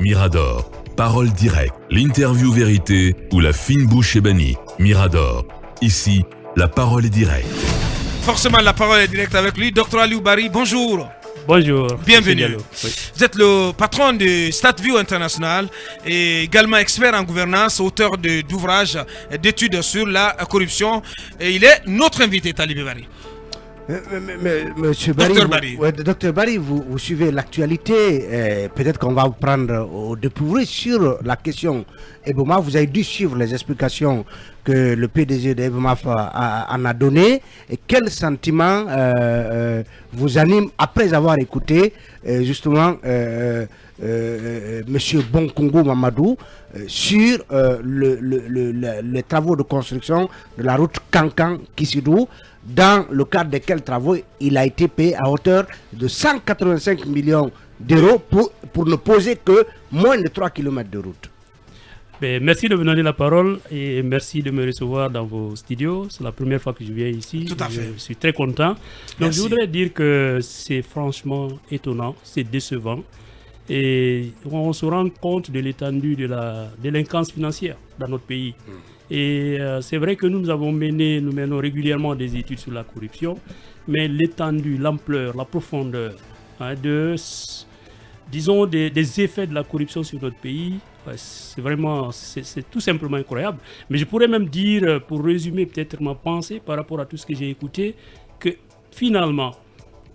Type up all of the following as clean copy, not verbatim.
Mirador. Parole directe, l'interview vérité ou la fine bouche ébanie. Mirador. Ici, la parole est directe. Forcément, la parole est directe avec lui. Dr Aliou Bari, bonjour. Bonjour. Bienvenue. Oui. Vous êtes le patron de StatView International et également expert en gouvernance, auteur d'ouvrages d'études sur la corruption. Et il est notre invité, Talibé Bari. Monsieur Bari, Docteur Bari, vous suivez l'actualité. Peut-être qu'on va vous prendre au dépourvu sur la question Ebomaf. Vous avez dû suivre les explications que le PDG d'Ebomaf en a donné. Et quel sentiment vous anime après avoir écouté justement Monsieur Bonkongo Mamadou sur les travaux de construction de la route Kankan-Kissidou, dans le cadre desquels travaux il a été payé à hauteur de 185 millions d'euros pour ne poser que moins de 3 km de route. Merci de me donner la parole et merci de me recevoir dans vos studios. C'est la première fois que je viens ici. Tout à fait. Je suis très content. Donc je voudrais dire que c'est franchement étonnant, c'est décevant. Et on se rend compte de l'étendue de la délinquance financière dans notre pays. Et c'est vrai que nous menons régulièrement des études sur la corruption, mais l'étendue, l'ampleur, la profondeur des effets de la corruption sur notre pays, c'est tout simplement incroyable. Mais je pourrais même dire, pour résumer peut-être ma pensée par rapport à tout ce que j'ai écouté, que finalement,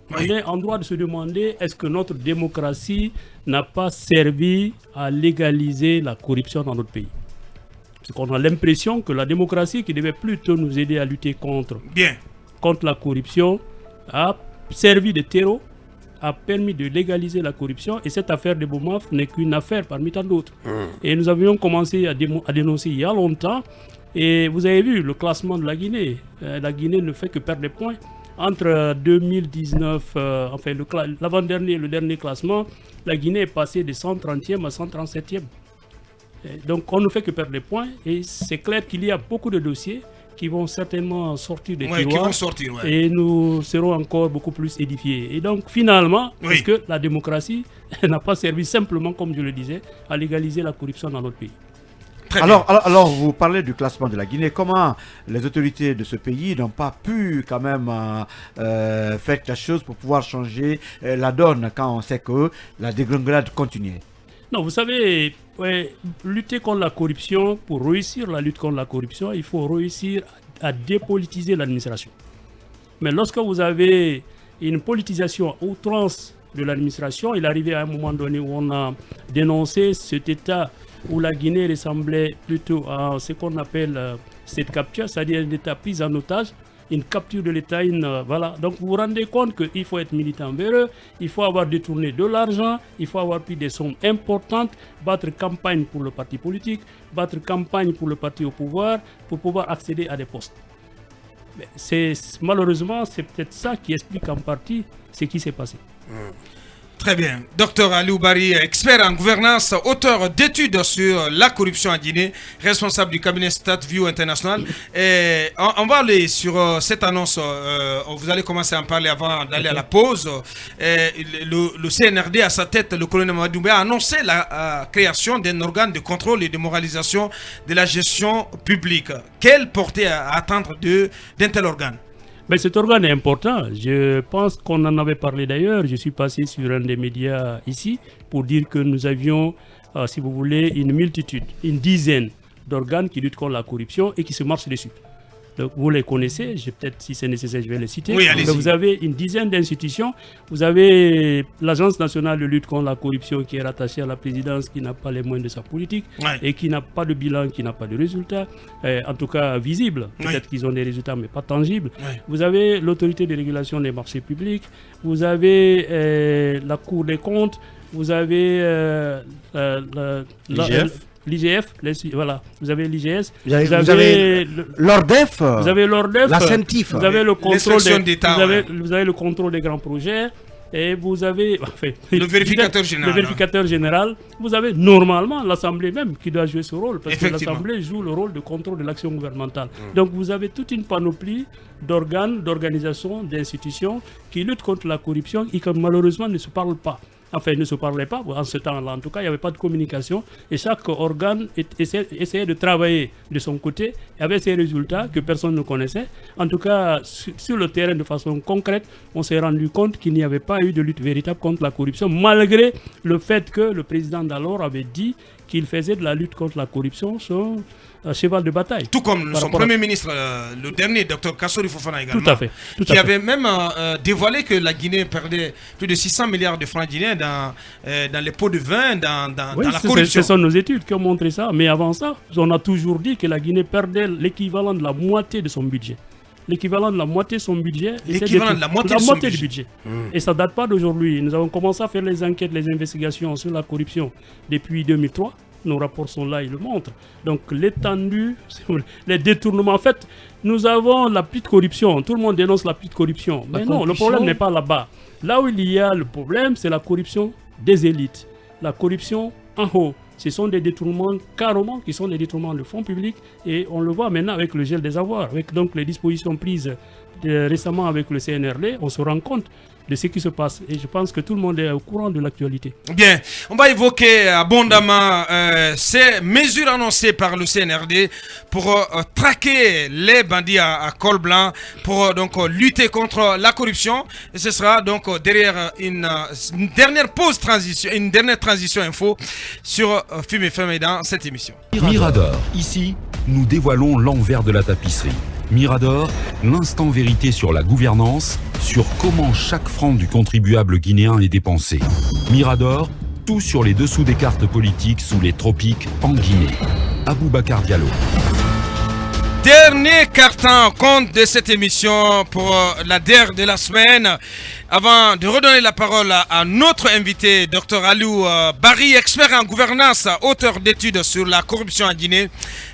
on est en droit de se demander est-ce que notre démocratie n'a pas servi à légaliser la corruption dans notre pays. Parce qu'on a l'impression que la démocratie, qui devait plutôt nous aider à lutter contre la corruption, a servi de terreau, a permis de légaliser la corruption. Et cette affaire de Ebomaf n'est qu'une affaire parmi tant d'autres. Et nous avions commencé à dénoncer il y a longtemps. Et vous avez vu le classement de la Guinée. La Guinée ne fait que perdre des points. Entre 2019, le dernier classement, la Guinée est passée de 130e à 137e. Donc on ne fait que perdre des points et c'est clair qu'il y a beaucoup de dossiers qui vont certainement sortir des tiroirs et nous serons encore beaucoup plus édifiés. Et donc finalement, est-ce que la démocratie n'a pas servi simplement, comme je le disais, à légaliser la corruption dans notre pays? Alors, vous parlez du classement de la Guinée. Comment les autorités de ce pays n'ont pas pu quand même faire quelque chose pour pouvoir changer la donne quand on sait que la dégringolade continue? Non, vous savez, lutter contre la corruption, pour réussir la lutte contre la corruption, il faut réussir à dépolitiser l'administration. Mais lorsque vous avez une politisation à outrance de l'administration, il est arrivé à un moment donné où on a dénoncé cet état où la Guinée ressemblait plutôt à ce qu'on appelle cette capture, c'est-à-dire un état pris en otage, une capture de l'État, voilà. Donc vous vous rendez compte qu'il faut être militant véreux, il faut avoir détourné de l'argent, il faut avoir pris des sommes importantes, battre campagne pour le parti politique, battre campagne pour le parti au pouvoir, pour pouvoir accéder à des postes. Mais malheureusement, c'est peut-être ça qui explique en partie ce qui s'est passé. Très bien. Dr Aliou Bari, expert en gouvernance, auteur d'études sur la corruption en Guinée, responsable du cabinet StatView International. Et on va aller sur cette annonce. Vous allez commencer à en parler avant d'aller à la pause. Le CNRD, à sa tête, le colonel Mamadou Doumbouya, a annoncé la création d'un organe de contrôle et de moralisation de la gestion publique. Quelle portée à attendre d'un tel organe? Mais cet organe est important. Je pense qu'on en avait parlé d'ailleurs. Je suis passé sur un des médias ici pour dire que nous avions, si vous voulez, une dizaine d'organes qui luttent contre la corruption et qui se marchent dessus. Donc vous les connaissez, peut-être si c'est nécessaire, je vais les citer. Oui, allez-y. Vous avez une dizaine d'institutions. Vous avez l'Agence nationale de lutte contre la corruption qui est rattachée à la présidence, qui n'a pas les moyens de sa politique et qui n'a pas de bilan, qui n'a pas de résultats, en tout cas visibles. Peut-être qu'ils ont des résultats, mais pas tangibles. Vous avez l'autorité de régulation des marchés publics. Vous avez la Cour des comptes. Vous avez l'IGF, voilà, vous avez l'IGS, vous avez l'ORDEF, vous avez l'ORDEF, la CENTIF, vous avez le contrôle vous avez le contrôle des grands projets et vous avez le vérificateur général. Le vérificateur général, vous avez normalement l'Assemblée même qui doit jouer ce rôle parce que l'Assemblée joue le rôle de contrôle de l'action gouvernementale. Donc vous avez toute une panoplie d'organes, d'organisations, d'institutions qui luttent contre la corruption et qui malheureusement ne se parlent pas. enfin, ils ne se parlaient pas. En ce temps-là, en tout cas, il n'y avait pas de communication. Et chaque organe essayait de travailler de son côté avec ses résultats que personne ne connaissait. En tout cas, sur le terrain, de façon concrète, on s'est rendu compte qu'il n'y avait pas eu de lutte véritable contre la corruption, malgré le fait que le président d'alors avait dit qu'il faisait de la lutte contre la corruption son cheval de bataille. Tout comme son premier ministre, le dernier, Dr Kassori Fofana également, tout à fait, qui avait même dévoilé que la Guinée perdait plus de 600 milliards de francs guinéens dans les pots de vin, dans la corruption. Ce sont nos études qui ont montré ça. Mais avant ça, on a toujours dit que la Guinée perdait l'équivalent de la moitié de son budget. L'équivalent de la moitié de son budget. L'équivalent de la moitié du budget. Et ça ne date pas d'aujourd'hui. Nous avons commencé à faire les enquêtes, les investigations sur la corruption depuis 2003. Nos rapports sont là, ils le montrent. Donc l'étendue, les détournements. En fait, nous avons la petite corruption. Tout le monde dénonce la petite corruption. Mais non, le problème n'est pas là-bas. Là où il y a le problème, c'est la corruption des élites. La corruption en haut. Ce sont des détournements carrément qui sont des détournements de fonds publics et on le voit maintenant avec le gel des avoirs, avec donc les dispositions prises récemment avec le CNRD, on se rend compte de ce qui se passe et je pense que tout le monde est au courant de l'actualité. Bien, on va évoquer abondamment ces mesures annoncées par le CNRD pour traquer les bandits à col blanc, pour donc lutter contre la corruption. Et ce sera donc derrière une dernière pause transition, une dernière transition info sur Film FM et dans cette émission. Mirador. Ici, nous dévoilons l'envers de la tapisserie. Mirador, l'instant vérité sur la gouvernance, sur comment chaque franc du contribuable guinéen est dépensé. Mirador, tout sur les dessous des cartes politiques sous les tropiques en Guinée. Aboubacar Diallo. Dernier carton compte de cette émission pour la DER de la semaine. Avant de redonner la parole à notre invité, Dr Aliou Bari, expert en gouvernance, auteur d'études sur la corruption en Guinée,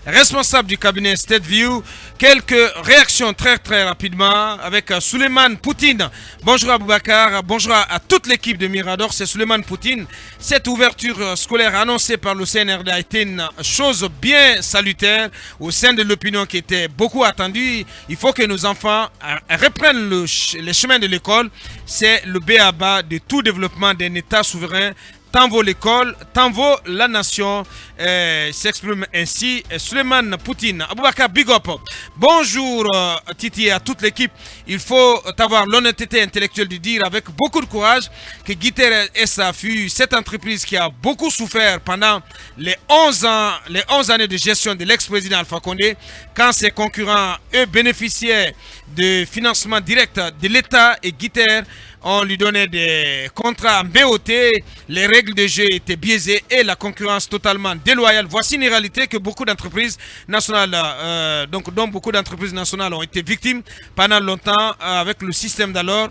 responsable du cabinet State View. Quelques réactions très rapidement avec Souleymane Poutine. Bonjour Aboubacar, bonjour à toute l'équipe de Mirador, c'est Souleymane Poutine. Cette ouverture scolaire annoncée par le CNRD a été une chose bien salutaire au sein de l'opinion qui était beaucoup attendue. Il faut que nos enfants reprennent les chemins de l'école. C'est le b.a.-ba de tout développement d'un État souverain. Tant vaut l'école, tant vaut la nation. S'exprime ainsi Souleymane Poutine. Aboubacar Big Up. Bonjour Titi et à toute l'équipe. Il faut avoir l'honnêteté intellectuelle de dire avec beaucoup de courage que Guiter SA fut cette entreprise qui a beaucoup souffert pendant les 11 années de gestion de l'ex-président Alpha Condé, quand ses concurrents, eux, bénéficiaient de financement direct de l'État et Guiter, on lui donnait des contrats en BOT, les règles de jeu étaient biaisées et la concurrence totalement déloyale. Voici une réalité que beaucoup d'entreprises nationales, dont beaucoup d'entreprises nationales ont été victimes pendant longtemps avec le système d'alors.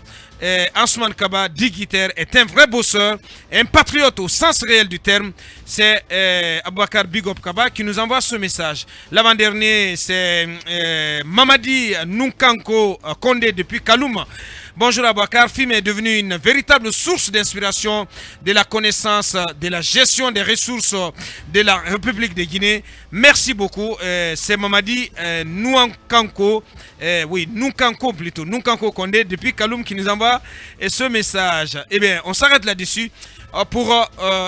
Ansman Kaba, dit Guiter, est un vrai bosseur, un patriote au sens réel du terme. C'est Aboubacar Bigop Kaba qui nous envoie ce message. L'avant-dernier, c'est Mamadi Nunkanko Kondé depuis Kaloum. Bonjour Aboubacar, FIM est devenu une véritable source d'inspiration de la connaissance de la gestion des ressources de la République de Guinée. Merci beaucoup. C'est Mamadi Nunkanko, Nunkanko Kondé depuis Kaloum qui nous envoie ce message. Eh bien, on s'arrête là-dessus pour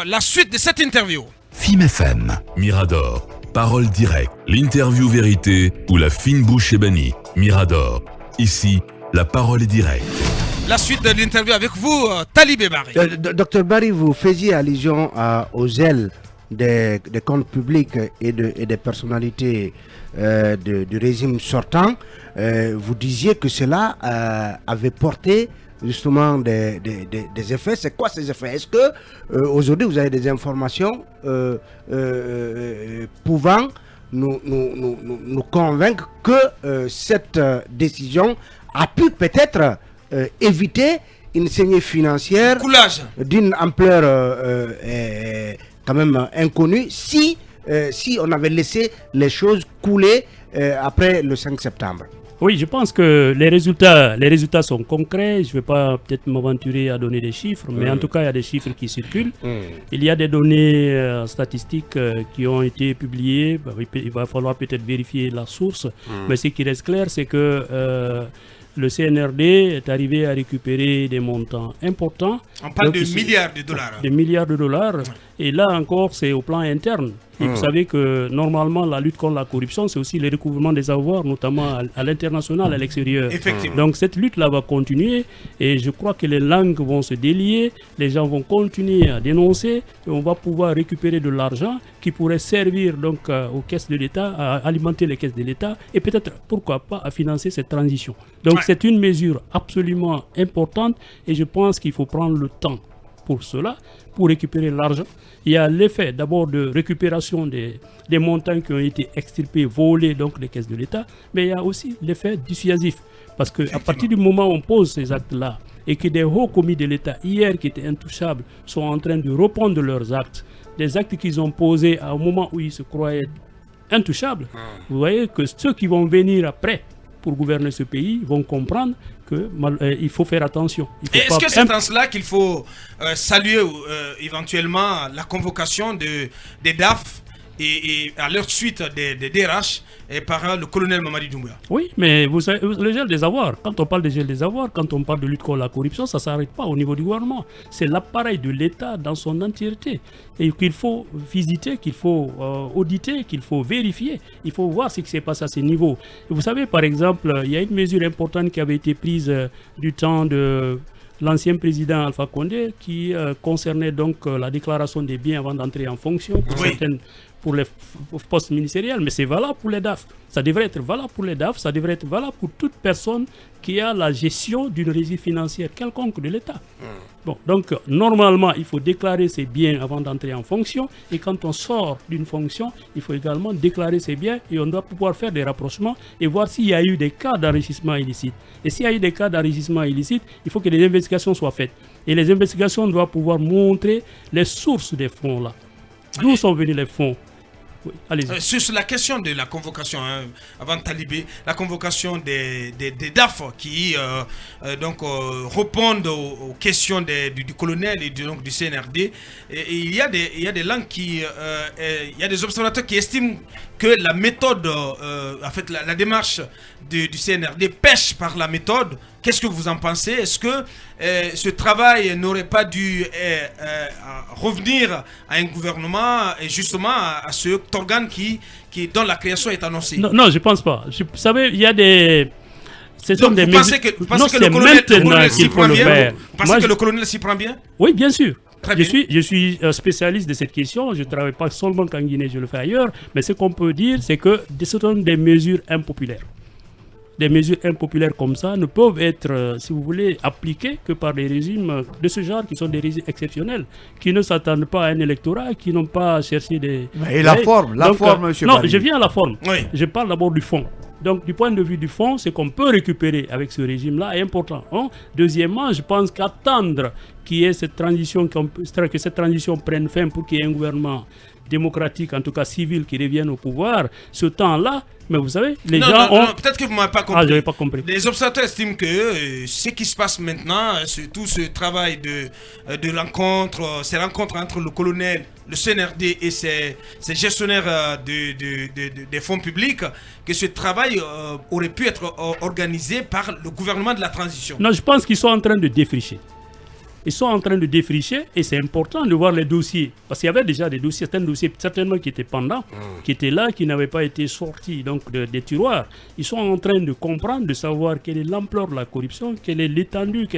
la suite de cette interview. FIM FM. Mirador. Parole directe. L'interview vérité ou la fine bouche ébanie. Mirador. Ici, la parole est directe. La suite de l'interview avec vous, Talibé Bari. Docteur Bari, vous faisiez allusion aux ailes des comptes publics et des personnalités du régime sortant. Vous disiez que cela avait porté justement des effets. C'est quoi ces effets? Est-ce que aujourd'hui vous avez des informations pouvant nous convaincre que cette décision a pu peut-être éviter une saignée financière d'une ampleur quand même inconnue si on avait laissé les choses couler après le 5 septembre? Oui, je pense que les résultats sont concrets. Je ne vais pas peut-être m'aventurer à donner des chiffres, mais en tout cas, il y a des chiffres qui circulent. Il y a des données statistiques qui ont été publiées. Il va falloir peut-être vérifier la source. Mais ce qui reste clair, c'est que Le CNRD est arrivé à récupérer des montants importants. On parle de milliards de dollars. Des milliards de dollars. Ouais. Et là encore, c'est au plan interne. Et vous savez que normalement, la lutte contre la corruption, c'est aussi le recouvrement des avoirs, notamment à l'international, à l'extérieur. Effectivement. Donc cette lutte-là va continuer et je crois que les langues vont se délier, les gens vont continuer à dénoncer et on va pouvoir récupérer de l'argent qui pourrait servir donc aux caisses de l'État, à alimenter les caisses de l'État et peut-être, pourquoi pas, à financer cette transition. Donc c'est une mesure absolument importante et je pense qu'il faut prendre le temps pour cela, pour récupérer l'argent. Il y a l'effet d'abord de récupération des montants qui ont été extirpés, volés donc des caisses de l'État, mais il y a aussi l'effet dissuasif. Parce qu'à partir du moment où on pose ces actes-là et que des hauts commis de l'État, hier qui étaient intouchables, sont en train de reprendre leurs actes, des actes qu'ils ont posés à un moment où ils se croyaient intouchables, vous voyez que ceux qui vont venir après pour gouverner ce pays vont comprendre qu'il faut faire attention. Est-ce que c'est en cela qu'il faut saluer éventuellement la convocation des DAF et à leur suite des DRH et par le colonel Mamadi Doumbouya? Oui, mais vous savez, le gel des avoirs, quand on parle de gel des avoirs, quand on parle de lutte contre la corruption, ça ne s'arrête pas au niveau du gouvernement. C'est l'appareil de l'État dans son entièreté et qu'il faut visiter, qu'il faut auditer, qu'il faut vérifier. Il faut voir ce qui s'est passé à ces niveaux. Et vous savez, par exemple, il y a une mesure importante qui avait été prise du temps de l'ancien président Alpha Condé qui concernait donc la déclaration des biens avant d'entrer en fonction pour les postes ministériels, mais c'est valable pour les DAF. Ça devrait être valable pour les DAF, ça devrait être valable pour toute personne qui a la gestion d'une régie financière quelconque de l'État. Bon, donc normalement, il faut déclarer ses biens avant d'entrer en fonction, et quand on sort d'une fonction, il faut également déclarer ses biens, et on doit pouvoir faire des rapprochements et voir s'il y a eu des cas d'enrichissement illicite. Et s'il y a eu des cas d'enrichissement illicite, il faut que des investigations soient faites. Et les investigations doivent pouvoir montrer les sources des fonds-là. D'où sont venus les fonds? Oui, sur la question de la convocation, avant Talibé, la convocation des DAF qui répondent aux questions du colonel et donc du CNRD, et il y a des langues il y a des observateurs qui estiment que la méthode, en fait la démarche du CNRD pêche par la méthode. Qu'est-ce que vous en pensez? Est-ce que ce travail n'aurait pas dû revenir à un gouvernement et justement à cet organe dont la création est annoncée? Non, je ne pense pas. Vous savez, il y a des... Donc, vous pensez que le colonel s'y prend bien? Vous pensez que le colonel s'y prend bien? Oui, bien sûr. Je suis spécialiste de cette question. Je ne travaille pas seulement qu'en Guinée, je le fais ailleurs. Mais ce qu'on peut dire, c'est que ce sont des mesures impopulaires. Des mesures impopulaires comme ça ne peuvent être, si vous voulez, appliquées que par des régimes de ce genre qui sont des régimes exceptionnels, qui ne s'attendent pas à un électorat, qui n'ont pas cherché des... Et la forme, monsieur Non, Barry. je viens à la forme. Oui. Je parle d'abord du fond. Donc, du point de vue du fond, ce qu'on peut récupérer avec ce régime-là est important. Hein? Deuxièmement, je pense qu'attendre qu'il y ait cette transition, que cette transition prenne fin pour qu'il y ait un gouvernement démocratique, en tout cas civil, qui revienne au pouvoir, ce temps-là, mais vous savez, les gens ont... Non, peut-être que vous ne m'avez pas compris. Ah, je n'avais pas compris. Les observateurs estiment que ce qui se passe maintenant, tout ce travail de rencontre, ces rencontres entre le colonel, le CNRD et ses gestionnaires des fonds publics, que ce travail aurait pu être organisé par le gouvernement de la transition. Non, je pense qu'ils sont en train de défricher. Ils sont en train de défricher et c'est important de voir les dossiers. Parce qu'il y avait déjà des dossiers, certains dossiers certainement qui étaient pendants, qui étaient là, qui n'avaient pas été sortis donc des tiroirs. Ils sont en train de comprendre, de savoir quelle est l'ampleur de la corruption, quelle est l'étendue,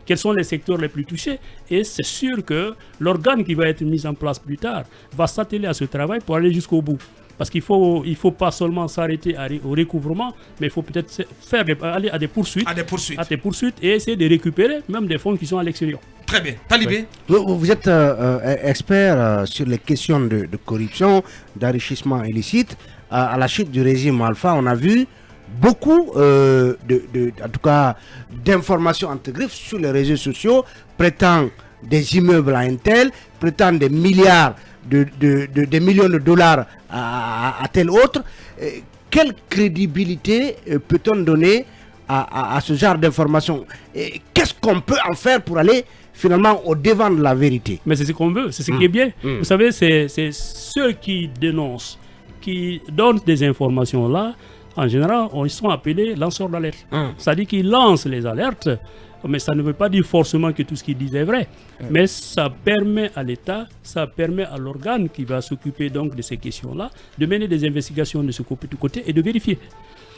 quels sont les secteurs les plus touchés. Et c'est sûr que l'organe qui va être mis en place plus tard va s'atteler à ce travail pour aller jusqu'au bout. Parce qu'il faut pas seulement s'arrêter au recouvrement, mais il faut peut-être aller à des poursuites. À des poursuites et essayer de récupérer même des fonds qui sont à l'extérieur. Très bien. Talibé. Vous êtes expert sur les questions de corruption, d'enrichissement illicite. À la chute du régime Alpha, on a vu beaucoup en tout cas, d'informations entre griffes sur les réseaux sociaux, prétendent des immeubles à Intel, prétendent des milliards des millions de dollars à tel autre. Quelle crédibilité peut-on donner à ce genre d'informations? Qu'est-ce qu'on peut en faire pour aller finalement au devant de la vérité? Mais c'est ce qu'on veut, c'est ce qui est bien. Vous savez, c'est ceux qui dénoncent, qui donnent des informations là, en général, ils sont appelés lanceurs d'alerte. C'est-à-dire qu'ils lancent les alertes, mais ça ne veut pas dire forcément que tout ce qu'ils disent est vrai. Mais ça permet à l'État, ça permet à l'organe qui va s'occuper donc de ces questions-là, de mener des investigations de ce côté et de vérifier.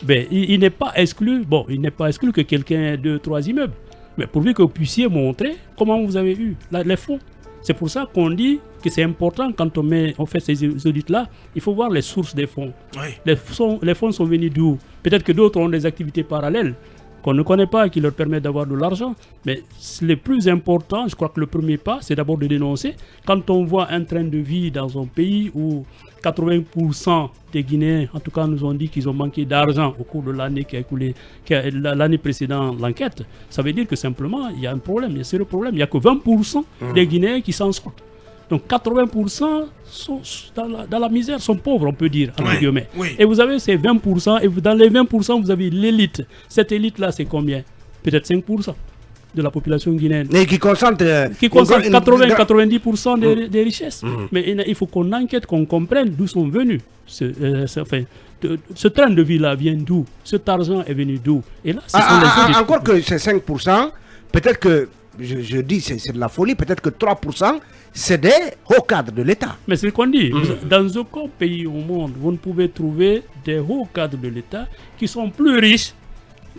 Ben, il n'est pas exclu, que quelqu'un ait 2-3 immeubles, mais pourvu que vous puissiez montrer comment vous avez eu les fonds. C'est pour ça qu'on dit que c'est important quand on fait ces audits-là, il faut voir les sources des fonds. Oui. Les fonds sont venus d'où? Peut-être que d'autres ont des activités parallèles qu'on ne connaît pas, qui leur permettent d'avoir de l'argent. Mais le plus important, je crois que le premier pas, c'est d'abord de dénoncer. Quand on voit un train de vie dans un pays où 80% des Guinéens, en tout cas, nous ont dit qu'ils ont manqué d'argent au cours de l'année qui a écoulé, l'année précédente l'enquête, ça veut dire que simplement, il y a un problème, il y a un sérieux problème. Il n'y a que 20% des Guinéens qui s'en sortent. Donc 80% sont dans la misère, sont pauvres, on peut dire, entre guillemets. Oui. Et vous avez ces 20%, et dans les 20%, vous avez l'élite. Cette élite-là, c'est combien? Peut-être 5% de la population guinéenne. Et qui concentre 80-90% des richesses. Mais il faut qu'on enquête, qu'on comprenne d'où sont venus. Ce train de vie-là vient d'où? Cet argent est venu d'où? Et là, encore que ces 5%, peut-être que, je dis c'est de la folie, peut-être que 3%, c'est des hauts cadres de l'État. Mais c'est ce qu'on dit. Dans aucun pays au monde, vous ne pouvez trouver des hauts cadres de l'État qui sont plus riches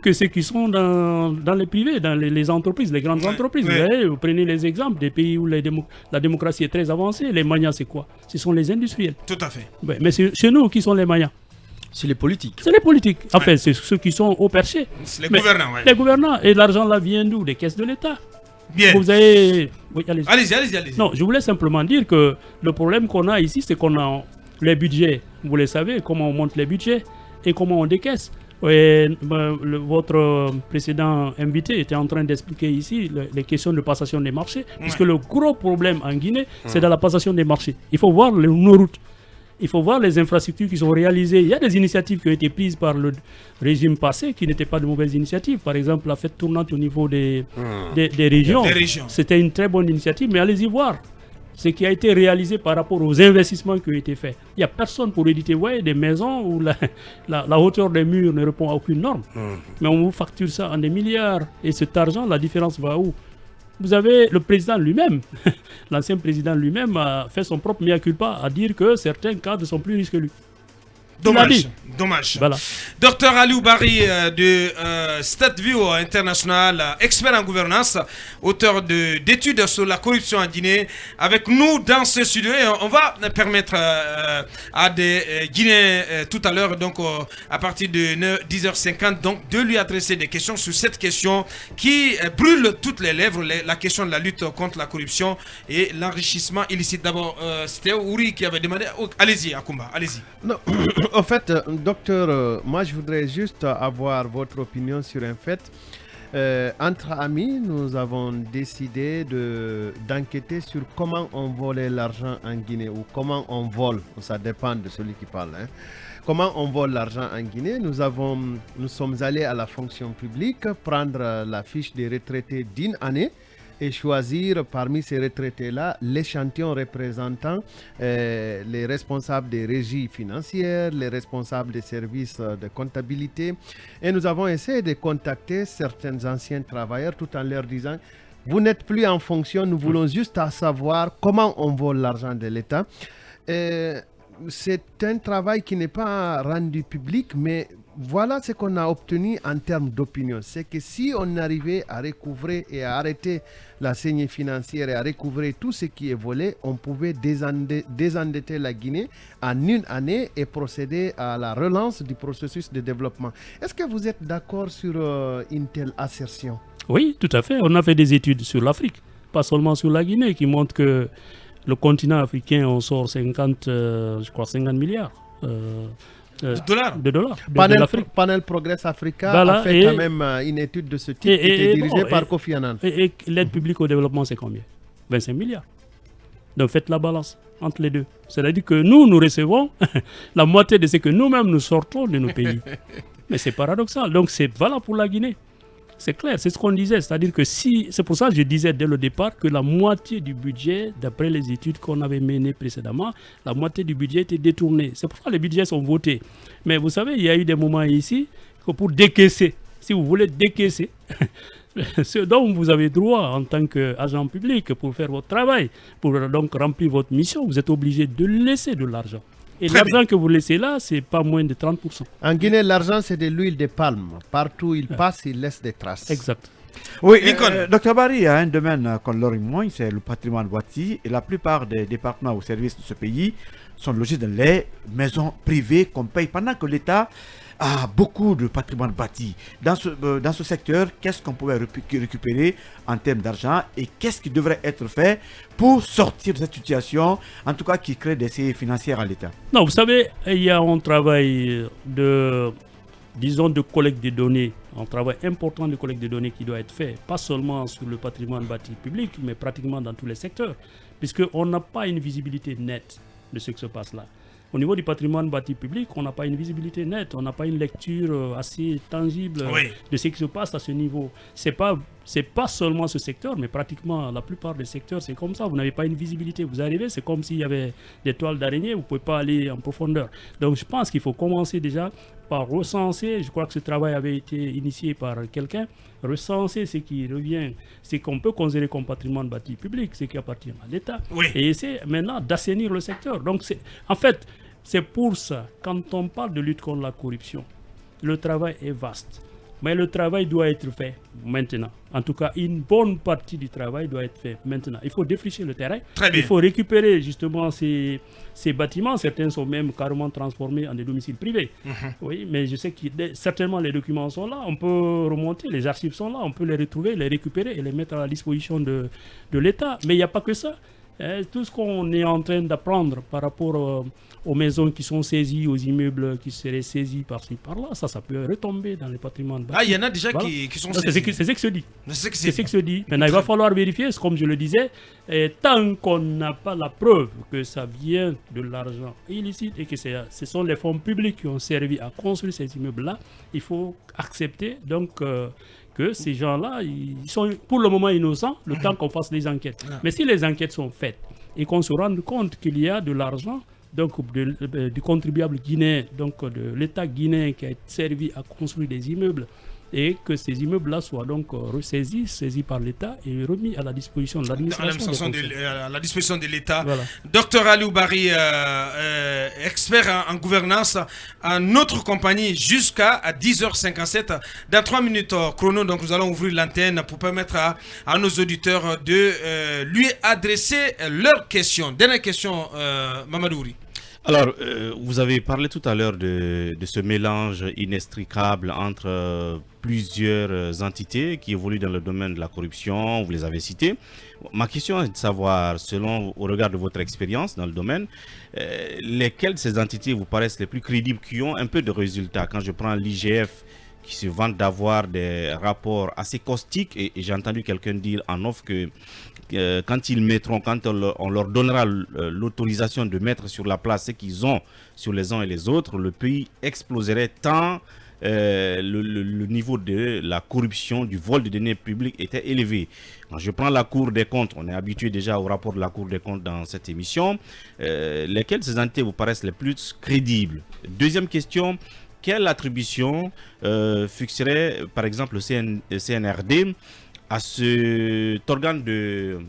que ceux qui sont dans les privés, dans les entreprises, les grandes entreprises. Vous prenez les exemples des pays où la démocratie est très avancée. Les manias, c'est quoi? Ce sont les industriels. Tout à fait. Mais chez nous, qui sont les manias? C'est les politiques. C'est les politiques. Enfin, c'est ceux qui sont au perché. C'est les gouvernants. Les gouvernants. Et l'argent là vient d'où? Des caisses de l'État. Bien. Vous avez... Oui, allez-y. Non, je voulais simplement dire que le problème qu'on a ici, c'est qu'on a les budgets. Vous le savez, comment on monte les budgets et comment on décaisse. Votre précédent invité était en train d'expliquer ici les questions de passation des marchés, puisque le gros problème en Guinée, c'est dans la passation des marchés. Il faut voir nos routes. Il faut voir les infrastructures qui sont réalisées. Il y a des initiatives qui ont été prises par le régime passé qui n'étaient pas de mauvaises initiatives. Par exemple, la fête tournante au niveau des régions. C'était une très bonne initiative, mais allez-y voir ce qui a été réalisé par rapport aux investissements qui ont été faits. Il n'y a personne pour éditer des maisons où la hauteur des murs ne répond à aucune norme. Mais on vous facture ça en des milliards. Et cet argent, la différence va où? Vous avez le président lui-même, l'ancien président lui-même a fait son propre mea culpa à dire que certains cadres sont plus riches que lui. Dommage. Voilà. Docteur Aliou Barry de StatView International, expert en gouvernance, auteur d'études sur la corruption en Guinée, avec nous dans ce studio. Et on va permettre à des Guinéens tout à l'heure, donc à partir de 10h50, donc, de lui adresser des questions sur cette question qui brûle toutes les lèvres, la question de la lutte contre la corruption et l'enrichissement illicite. D'abord, c'était Ouri qui avait demandé. Allez-y, Akoumba, allez-y. Non. En fait, docteur, moi je voudrais juste avoir votre opinion sur un fait. Entre amis, nous avons décidé d'enquêter sur comment on volait l'argent en Guinée ou comment on vole. Ça dépend de celui qui parle. Comment on vole l'argent en Guinée. Nous sommes allés à la fonction publique prendre la fiche des retraités d'une année et choisir parmi ces retraités-là l'échantillon représentant les responsables des régies financières, les responsables des services de comptabilité. Et nous avons essayé de contacter certains anciens travailleurs tout en leur disant « Vous n'êtes plus en fonction, nous voulons juste savoir comment on vole l'argent de l'État. » C'est un travail qui n'est pas rendu public, mais voilà ce qu'on a obtenu en termes d'opinion. C'est que si on arrivait à recouvrer et à arrêter la saignée financière et à recouvrer tout ce qui est volé, on pouvait désendetter la Guinée en une année et procéder à la relance du processus de développement. Est-ce que vous êtes d'accord sur une telle assertion? Oui, tout à fait. On a fait des études sur l'Afrique, pas seulement sur la Guinée, qui montrent que le continent africain, on sort 50 milliards. De dollars. Panel Progress Africa a fait quand même une étude de ce type qui était dirigée par Kofi Annan. Et l'aide publique au développement, c'est combien? 25 milliards. Donc faites la balance entre les deux. C'est-à-dire que nous recevons la moitié de ce que nous-mêmes nous sortons de nos pays. Mais c'est paradoxal. Donc c'est valable pour la Guinée. C'est clair, c'est ce qu'on disait. C'est-à-dire que c'est pour ça que je disais dès le départ que la moitié du budget, d'après les études qu'on avait menées précédemment, la moitié du budget était détournée. C'est pour ça que les budgets sont votés. Mais vous savez, il y a eu des moments ici que pour décaisser, si vous voulez décaisser, ce dont vous avez droit en tant qu'agent public pour faire votre travail, pour donc remplir votre mission, vous êtes obligé de laisser de l'argent. Et l'argent que vous laissez là, c'est pas moins de 30%. En Guinée, l'argent, c'est de l'huile de palme. Partout où il passe, il laisse des traces. Exact. Oui, Dr Barry, il y a un domaine qu'on leur moins, c'est le patrimoine bâti. Et la plupart des départements au service de ce pays sont logés dans les maisons privées qu'on paye pendant que l'État a beaucoup de patrimoine bâti. Dans ce secteur, qu'est-ce qu'on pouvait récupérer en termes d'argent et qu'est-ce qui devrait être fait pour sortir de cette situation, en tout cas qui crée des essais financières à l'État? Non, vous savez, il y a un travail de collecte de données, un travail important de collecte de données qui doit être fait, pas seulement sur le patrimoine bâti public, mais pratiquement dans tous les secteurs, puisqu'on n'a pas une visibilité nette de ce qui se passe là. Au niveau du patrimoine bâti public, on n'a pas une visibilité nette, on n'a pas une lecture assez tangible de ce qui se passe à ce niveau. C'est pas seulement ce secteur, mais pratiquement la plupart des secteurs, c'est comme ça. Vous n'avez pas une visibilité. Vous arrivez, c'est comme s'il y avait des toiles d'araignée, vous ne pouvez pas aller en profondeur. Donc je pense qu'il faut commencer déjà par recenser. Je crois que ce travail avait été initié par quelqu'un. Recenser ce qui revient, ce qu'on peut considérer comme patrimoine bâti public, ce qui appartient à l'État. Et essayer maintenant d'assainir le secteur. Donc en fait, c'est pour ça, quand on parle de lutte contre la corruption, le travail est vaste. Mais le travail doit être fait maintenant. En tout cas, une bonne partie du travail doit être fait maintenant. Il faut défricher le terrain. Il faut récupérer justement ces bâtiments. Certains sont même carrément transformés en des domiciles privés. Oui, mais je sais que certainement les documents sont là. On peut remonter, les archives sont là. On peut les retrouver, les récupérer et les mettre à la disposition de l'État. Mais il n'y a pas que ça. Tout ce qu'on est en train d'apprendre par rapport aux maisons qui sont saisies, aux immeubles qui seraient saisis par-ci, par-là, ça peut retomber dans les patrimoines bâtis. Ah, il y en a déjà qui sont saisis. C'est ce que se dit. C'est ce que se dit. Maintenant, il va falloir vérifier, comme je le disais, tant qu'on n'a pas la preuve que ça vient de l'argent illicite et que ce sont les fonds publics qui ont servi à construire ces immeubles-là, il faut accepter donc que ces gens-là, ils sont pour le moment innocents, le temps qu'on fasse les enquêtes. Mais si les enquêtes sont faites et qu'on se rende compte qu'il y a de l'argent donc du contribuable guinéen, donc de l'État guinéen qui a servi à construire des immeubles, et que ces immeubles-là soient donc saisis par l'État et remis à la disposition de l'administration. À la disposition de l'État. Voilà. Docteur Aliou Barry, expert en gouvernance, en notre compagnie jusqu'à 10h57. Dans 3 minutes chrono, donc nous allons ouvrir l'antenne pour permettre à nos auditeurs de lui adresser leurs questions. Dernière question, Mamadouri. Alors, vous avez parlé tout à l'heure de ce mélange inextricable entre plusieurs entités qui évoluent dans le domaine de la corruption, vous les avez citées. Ma question est de savoir, au regard de votre expérience dans le domaine, lesquelles de ces entités vous paraissent les plus crédibles, qui ont un peu de résultats? Quand je prends l'IGF, qui se vante d'avoir des rapports assez caustiques, et j'ai entendu quelqu'un dire en off que quand on leur donnera l'autorisation de mettre sur la place ce qu'ils ont sur les uns et les autres, le pays exploserait tant le niveau de la corruption, du vol de deniers publics était élevé. Quand je prends la Cour des comptes, on est habitué déjà au rapport de la Cour des comptes dans cette émission, lesquelles ces entités vous paraissent les plus crédibles? Deuxième question, quelle attribution fixerait par exemple le CNRD à cet organe de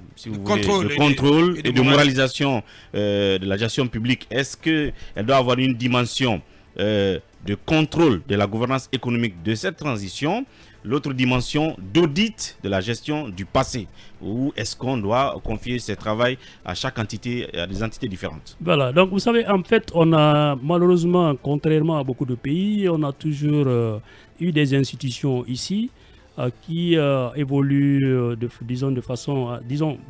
contrôle et de moralisation de la gestion publique? Est-ce qu'elle doit avoir une dimension de contrôle de la gouvernance économique de cette transition, l'autre dimension d'audit de la gestion du passé, ou est-ce qu'on doit confier ce travail à chaque entité, à des entités différentes? Voilà, donc vous savez, en fait, on a malheureusement, contrairement à beaucoup de pays, on a toujours eu des institutions ici qui évoluent de façon,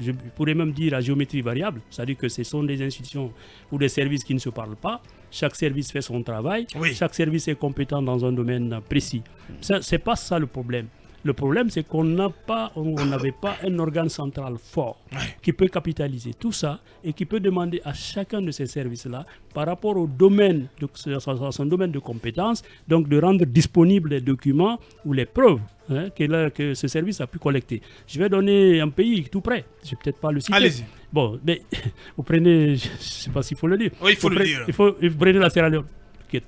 je pourrais même dire à géométrie variable, c'est-à-dire que ce sont des institutions ou des services qui ne se parlent pas. Chaque service fait son travail, chaque service est compétent dans un domaine précis. Ce n'est pas ça le problème. Le problème, c'est qu'on n'avait pas un organe central fort qui peut capitaliser tout ça et qui peut demander à chacun de ces services-là, par rapport au domaine, son domaine de compétences, donc de rendre disponibles les documents ou les preuves que ce service a pu collecter. Je vais donner un pays tout près. Je ne vais peut-être pas le citer. Allez-y. Bon, mais vous prenez, je ne sais pas s'il faut le dire. Oui, il faut le dire. Vous prenez la Sierra Leone, qui est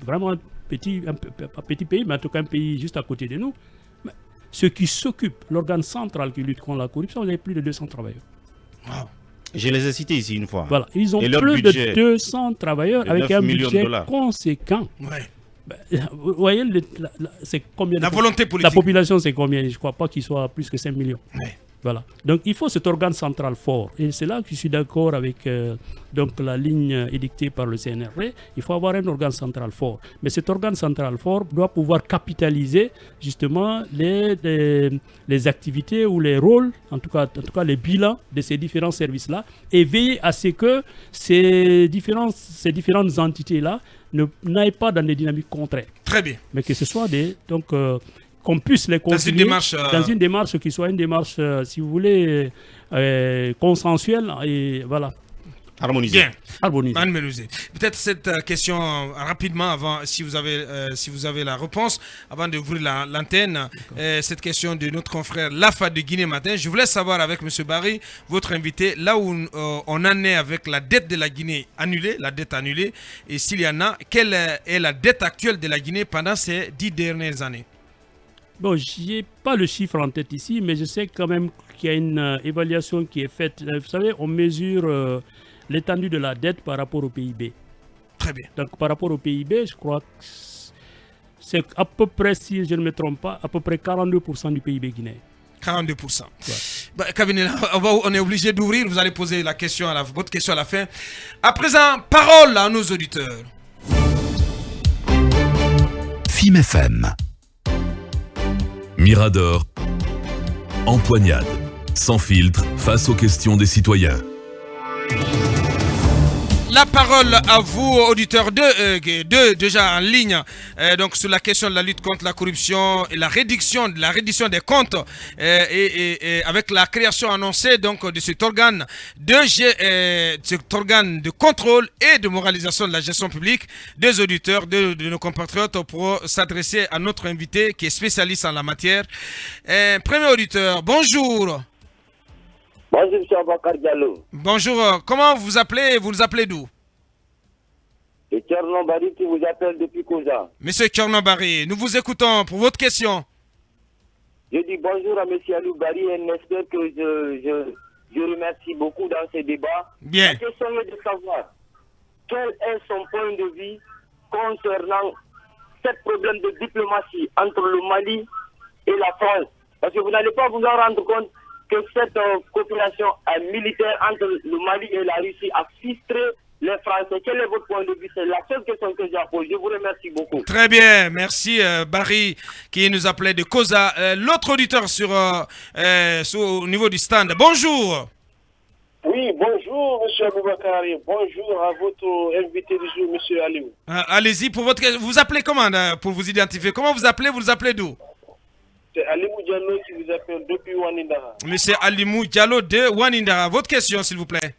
vraiment un petit pays, mais en tout cas un pays juste à côté de nous. Mais ceux qui s'occupent, l'organe central qui lutte contre la corruption, vous avez plus de 200 travailleurs. Wow. Je les ai cités ici une fois. Voilà, ils ont Et leur plus budget de 200 travailleurs avec 9 un millions de budget dollars. conséquent. Ouais. Vous voyez, c'est combien La volonté politique. La population, c'est combien? Je ne crois pas qu'il soit plus que 5 millions. Ouais. Voilà. Donc il faut cet organe central fort. Et c'est là que je suis d'accord avec donc la ligne édictée par le CNRD. Il faut avoir un organe central fort. Mais cet organe central fort doit pouvoir capitaliser justement les activités ou les rôles, en tout cas les bilans de ces différents services-là, et veiller à ce que ces différentes entités-là n'aillent pas dans des dynamiques contraires. Très bien. Mais que ce soit qu'on puisse les concilier dans une démarche qui soit une démarche, si vous voulez, consensuelle et voilà. Harmonisé. Bien. Harmonisé. Peut-être cette question rapidement avant, si vous avez la réponse, avant d'ouvrir l'antenne, cette question de notre confrère Lafa de Guinée Matin. Je voulais savoir avec M. Barry, votre invité, là où on en est avec la dette de la Guinée annulée, et s'il y en a, quelle est la dette actuelle de la Guinée pendant ces 10 dernières années? Bon, je n'ai pas le chiffre en tête ici, mais je sais quand même qu'il y a une évaluation qui est faite. Vous savez, on mesure l'étendue de la dette par rapport au PIB. Très bien. Donc, par rapport au PIB, je crois que c'est à peu près, si je ne me trompe pas, à peu près 42% du PIB guinéen. 42%. Ouais. Bah, cabinet, on est obligé d'ouvrir. Vous allez poser votre question à la fin. À présent, parole à nos auditeurs. FIM FM. Mirador, empoignade, sans filtre, face aux questions des citoyens. La parole à vous, auditeurs déjà en ligne, donc sur la question de la lutte contre la corruption et la reddition des comptes, et avec la création annoncée donc de cet organe de contrôle et de moralisation de la gestion publique, des auditeurs de nos compatriotes pour s'adresser à notre invité qui est spécialiste en la matière. Premier auditeur, bonjour. Bonjour, M. Abakar Diallo. Bonjour, comment vous appelez? Vous nous appelez d'où? C'est Tcherno Bari qui vous appelle depuis Kouza. Monsieur Tcherno Bari, nous vous écoutons pour votre question. Je dis bonjour à M. Alou Bari et j'espère que je remercie beaucoup dans ce débat. Bien. La question est de savoir quel est son point de vue concernant ce problème de diplomatie entre le Mali et la France. Parce que vous n'allez pas vous en rendre compte que cette coopération militaire entre le Mali et la Russie a frustré les Français. Quel est votre point de vue? C'est la seule question que j'appose. Je vous remercie beaucoup. Très bien, merci Barry qui nous appelait de Koza. L'autre auditeur au niveau du stand. Bonjour. Oui, bonjour M. Aboubakar. Bonjour à votre invité du jour, M. Aliou. Allez-y, pour votre question. Vous appelez comment pour vous identifier? Comment vous appelez? Vous nous appelez d'où? C'est Alimou Diallo qui vous appelle depuis Wanindara. Monsieur Alimou Diallo de Wanindara. Votre question, s'il vous plaît.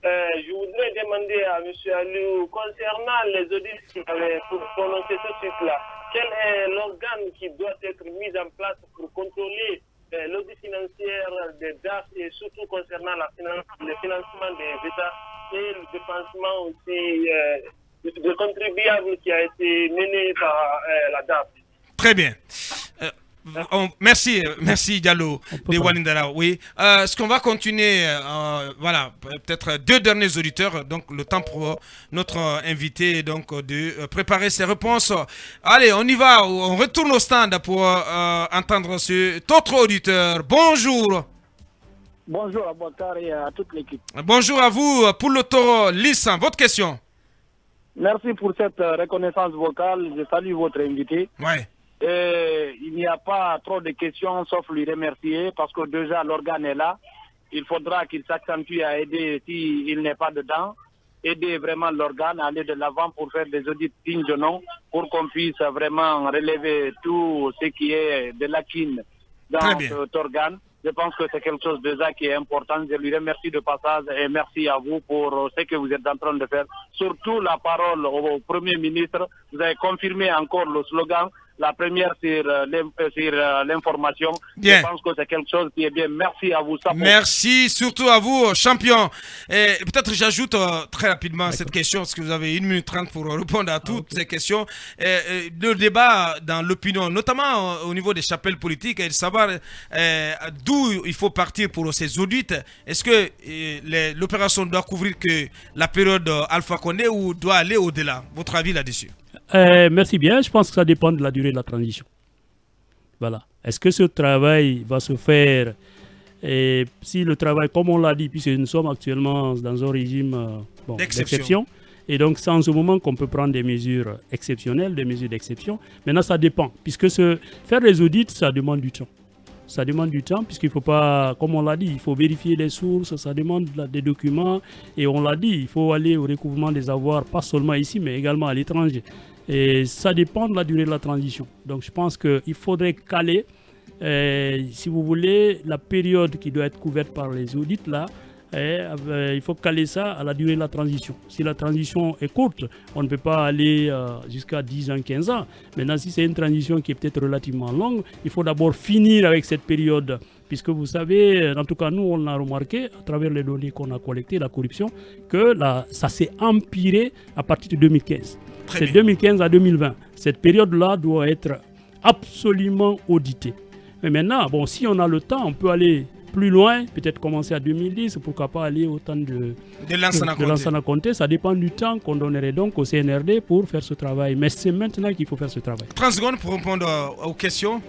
Je voudrais demander à M. Aliou, concernant les audits qui avaient prononcé ce truc-là, quel est l'organe qui doit être mis en place pour contrôler l'audit financier des DAF et surtout concernant le financement des États et le dépensement aussi de contribuables qui a été mené par la DAF. Très bien. Merci Diallo de Walindara. Oui, ce qu'on va continuer, voilà, peut-être deux derniers auditeurs, donc le temps pour notre invité donc de préparer ses réponses. Allez, on y va, on retourne au stand pour entendre cet autre auditeur. Bonjour. Bonjour à Bakar et à toute l'équipe. Bonjour à vous pour le taureau Lys. Votre question. Merci pour cette reconnaissance vocale. Je salue votre invité. Ouais. Il n'y a pas trop de questions sauf lui remercier parce que déjà l'organe est là. Il faudra qu'il s'accentue à aider s'il n'est pas dedans. aider vraiment l'organe à aller de l'avant pour faire des audits dignes de nom, pour qu'on puisse vraiment relever tout ce qui est de lacunes dans cet organe. Je pense que c'est quelque chose déjà qui est important. Je lui remercie de passage et merci à vous pour ce que vous êtes en train de faire. Surtout la parole au Premier ministre. Vous avez confirmé encore le slogan. La première sur l'information. Je pense que c'est quelque chose qui est bien. Merci à vous. Merci surtout à vous, champion. Et peut-être j'ajoute très rapidement cette question, parce que vous avez 1 minute 30 pour répondre à toutes ces questions. Le débat dans l'opinion, notamment au niveau des chapelles politiques, et de savoir d'où il faut partir pour ces audits. Est-ce que l'opération doit couvrir que la période Alpha Condé ou doit aller au-delà? Votre avis là-dessus? Merci bien. Je pense que ça dépend de la durée de la transition. Voilà. Est-ce que ce travail va se faire et si le travail, comme on l'a dit, puisque nous sommes actuellement dans un régime d'exception, et donc c'est en ce moment qu'on peut prendre des mesures exceptionnelles, des mesures d'exception. Maintenant, ça dépend, puisque faire les audits, ça demande du temps. Ça demande du temps, puisqu'il ne faut pas, comme on l'a dit, il faut vérifier les sources, ça demande des documents, et on l'a dit, il faut aller au recouvrement des avoirs, pas seulement ici, mais également à l'étranger. Et ça dépend de la durée de la transition. Donc je pense qu'il faudrait caler, si vous voulez, la période qui doit être couverte par les audits là, il faut caler ça à la durée de la transition. Si la transition est courte, on ne peut pas aller jusqu'à 10 ans, 15 ans. Maintenant, si c'est une transition qui est peut-être relativement longue, il faut d'abord finir avec cette période. Puisque vous savez, en tout cas nous, on a remarqué à travers les données qu'on a collectées, la corruption, que ça s'est empiré à partir de 2015. C'est 2015 à 2020. Cette période-là doit être absolument auditée. Mais maintenant, bon, si on a le temps, on peut aller plus loin, peut-être commencer à 2010, pourquoi pas aller au temps de Lansana Conté. Ça dépend du temps qu'on donnerait donc au CNRD pour faire ce travail. Mais c'est maintenant qu'il faut faire ce travail. 30 secondes pour répondre aux questions.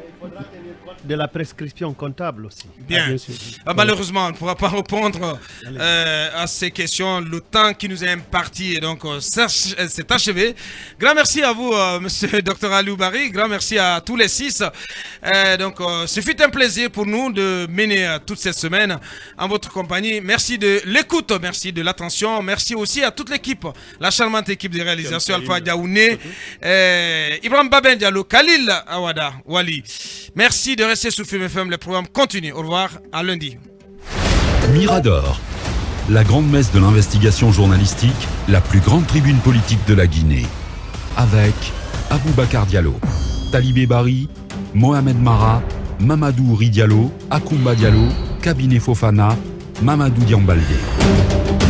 De la prescription comptable aussi. Bien sûr. Malheureusement, on ne pourra pas répondre à ces questions. Le temps qui nous est imparti, donc c'est achevé. Grand merci à vous, monsieur Dr Aliou Barry. Grand merci à tous les 6. Donc, ce fut un plaisir pour nous de mener toute cette semaine en votre compagnie. Merci de l'écoute, merci de l'attention. Merci aussi à toute l'équipe, la charmante équipe de réalisation Alpha Diaouné, Ibrahim Baben Diallo, Khalil Awada, Wali. Merci de rester sous FM. Le programme continue. Au revoir, à lundi. Mirador, la grande messe de l'investigation journalistique, la plus grande tribune politique de la Guinée. Avec Aboubacar Diallo, Talibé Bari, Mohamed Mara, Mamadou Ri Diallo, Akoumba Diallo, Kabinet Fofana, Mamadou Diambaldé.